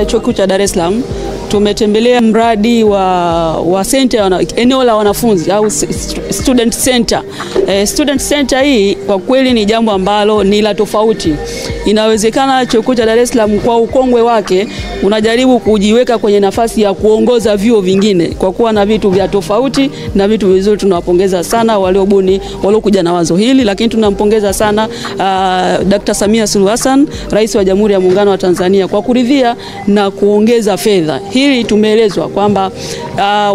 Chuo Kikuu cha Dar es Salaam tumetembelea mradi wa center, eneo la wanafunzi au student center. Student center hii kwa kweli ni jambo ambalo ni la tofauti. Inawezekana Chuo Kikuu cha Dar es Salaam kwa ukongwe wake unajaribu kujiweka kwenye nafasi ya kuongoza vyuo vingine kwa kuwa na vitu vya tofauti na vitu vizuri. Tunawapongeza sana waliokuja na wazo hili, lakini tunampongeza sana Dr. Samia Suluhu Hassan, Rais wa Jamhuri ya Muungano wa Tanzania, kwa kuridhia na kuongeza fedha. Hili tumeelezwa kwamba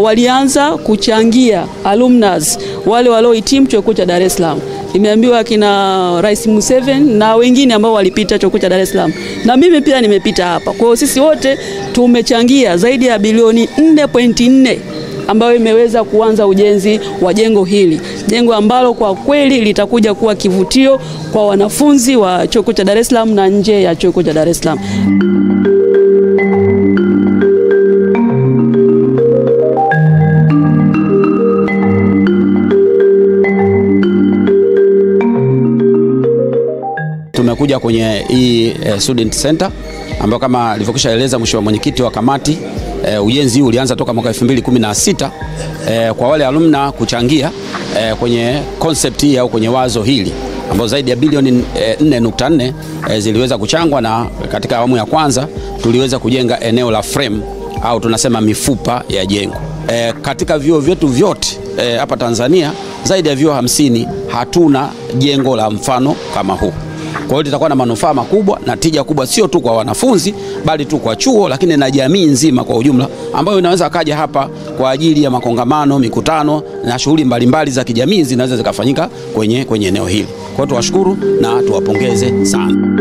walianza kuchangia alumnus wale waliohitimu Chuo Kikuu cha Dar es Salaam. Nimeambiwa kina Rais Museveni na wengine ambao walipita Chuo Kikuu cha Dar es Salaam. Na mimi pia nimepita hapa. Kwa hiyo sisi wote tumechangia zaidi ya bilioni 4.4 ambayo imeweza kuanza ujenzi wa jengo hili. Jengo ambalo kwa kweli litakuja kuwa kivutio kwa wanafunzi wa Chuo Kikuu cha Dar es Salaam na nje ya Chuo Kikuu cha Dar es Salaam. Tumekuja kwenye hii student center ambayo kama alivyokwisha eleza mheshimiwa mwenyekiti wa kamati, ujenzi huu ulianza toka mwaka 2016 kwa wale alumna kuchangia kwenye concept hii au kwenye wazo hili ambao zaidi ya bilioni 4.4 ziliweza kuchangwa, na katika awamu ya kwanza tuliweza kujenga eneo la frame au tunasema mifupa ya jengo. Katika vyuo vyetu vyote hapa Tanzania zaidi ya vyuo 50 hatuna jengo la mfano kama huu. Kwa hiyo litakuwa na manufaa makubwa na tija kubwa, sio tu kwa wanafunzi bali tu kwa chuo, lakini na jamii nzima kwa ujumla ambayo inaweza kaja hapa kwa ajili ya makongamano, mikutano na shughuli mbalimbali za kijamii zinaweza zikafanyika kwenye eneo hili. Kwa hiyo tuwashukuru na tuwapongeze sana.